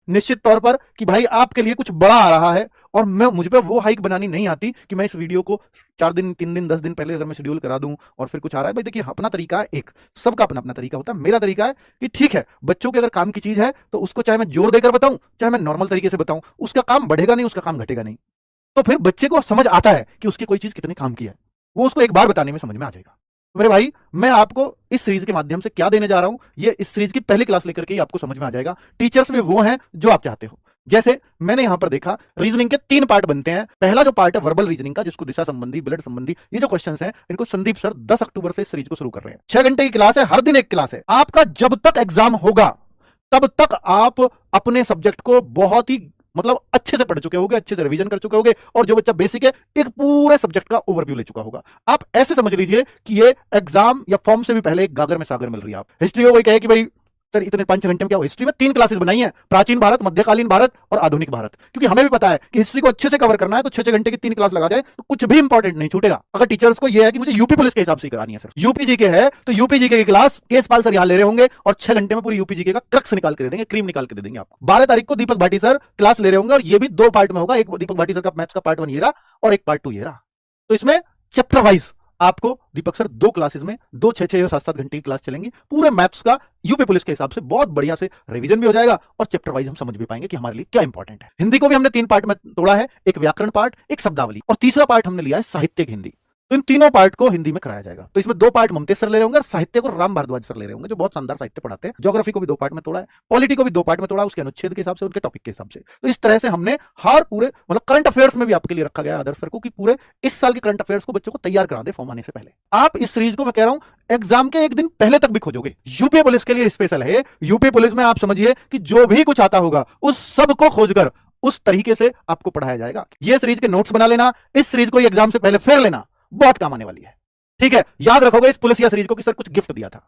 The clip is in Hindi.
निश्चित तौर पर कि भाई आपके लिए कुछ बड़ा आ रहा है और मैं मुझ पे वो हाइक बनानी नहीं आती कि मैं इस वीडियो को 4 दिन 3 दिन 10 दिन पहले अगर मैं शेड्यूल करा दूं और फिर कुछ आ रहा है। भाई देखिए अपना तरीका है, एक सबका अपना अपना तरीका होता है। मेरा तरीका है कि ठीक है बच्चों के अगर काम की चीज है तो उसको चाहे मैं जोर देकर बताऊं चाहे मैं नॉर्मल तरीके से बताऊं, उसका काम बढ़ेगा नहीं, उसका काम घटेगा नहीं। तो फिर बच्चे को समझ आता है कि उसकी कोई चीज कितनी काम की है, वो उसको एक बार बताने में समझ में आ जाएगा। मेरे भाई मैं आपको इस सीरीज के माध्यम से क्या देने जा रहा हूं, ये इस सीरीज की पहली क्लास लेकर के ही आपको समझ में आ जाएगा। टीचर्स भी वो हैं जो आप चाहते हो। जैसे मैंने यहां पर देखा रीजनिंग के 3 पार्ट बनते हैं। पहला जो पार्ट है वर्बल रीजनिंग का, जिसको दिशा संबंधी ब्लड संबंधी ये जो क्वेश्चंस हैं इनको संदीप सर 10 अक्टूबर से इस सीरीज को शुरू कर रहे हैं। 6 घंटे की क्लास है, हर दिन एक क्लास है। आपका जब तक एग्जाम होगा तब तक आप अपने सब्जेक्ट को बहुत ही मतलब अच्छे से पढ़ चुके होगे, अच्छे से रिवीजन कर चुके होगे और जो बच्चा बेसिक है एक पूरे सब्जेक्ट का ओवरव्यू ले चुका होगा। आप ऐसे समझ लीजिए कि ये एग्जाम या फॉर्म से भी पहले एक गागर में सागर मिल रही है। आप हिस्ट्री हो गई कहे कि भाई सर इतने 5 घंटे में क्या हो, हिस्ट्री में 3 क्लासेस बनाई हैं, प्राचीन भारत, मध्यकालीन भारत और आधुनिक भारत। क्योंकि हमें भी पता है कि हिस्ट्री को अच्छे से कवर करना है तो 6 घंटे की 3 क्लास लगा जाए तो कुछ भी इंपॉर्टेंट नहीं छूटेगा। अगर टीचर्स को यह है कि मुझे यूपी पुलिस के हिसाब से करानी है, सर यूपी जीके है तो यूपी जीके की क्लास केसपाल सर यहां ले रहे होंगे और 6 घंटे में पूरी यूपी जीके का क्रक्स निकाल के दे देंगे, क्रीम निकाल के दे देंगे आपको। 12 तारीख को दीपक भाटी सर क्लास ले रहे होंगे और ये भी 2 पार्ट में होगा। एक दीपक भाटी सर का मैथ्स का पार्ट 1 ये रहा और एक पार्ट 2 ये रहा। तो इसमें चैप्टर वाइज आपको दीपक सर 2 क्लासेस में 2 6 या 7 घंटे की क्लास चलेंगी। पूरे मैथ्स का यूपी पुलिस के हिसाब से बहुत बढ़िया से रिवीजन भी हो जाएगा और चैप्टर वाइज हम समझ भी पाएंगे कि हमारे लिए क्या इंपॉर्टेंट है। हिंदी को भी हमने 3 पार्ट में तोड़ा है, एक व्याकरण पार्ट, एक शब्दावली और तीसरा पार्ट हमने लिया है साहित्यिक हिंदी। तो इन तीनों पार्ट को हिंदी में कराया जाएगा। तो इसमें 2 पार्ट ममतेज सर ले रहे होंगे और साहित्य को राम भारद्वाज सर ले रहे होंगे जो बहुत शानदार साहित्य पढ़ाते हैं। ज्योग्राफी को भी 2 पार्ट में तोड़ा है, पॉलिटी को भी 2 पार्ट में तोड़ा है, उसके अनुच्छेद के हिसाब से, उनके टॉपिक के हिसाब से। तो इस तरह से हमने हर पूरे मतलब करंट अफेयर्स में भी आपके लिए रखा गया आदर्श सर को कि पूरे इस साल के करंट अफेयर्स को बच्चों को तैयार करा दे फॉर्म आने से पहले। आप इस सीरीज को मैं कह रहा हूं एग्जाम के 1 दिन पहले तक भी खोजोगे। यूपी पुलिस के लिए स्पेशल है। यूपी पुलिस में आप समझिए कि जो भी कुछ आता होगा उस सब को खोजकर उस तरीके से आपको पढ़ाया जाएगा। ये सीरीज के नोट्स बना लेना, इस सीरीज को एग्जाम से पहले फेर लेना, बहुत काम आने वाली है। ठीक है, याद रखोगे इस पुलिस या सीरीज को कि सर कुछ गिफ्ट दिया था।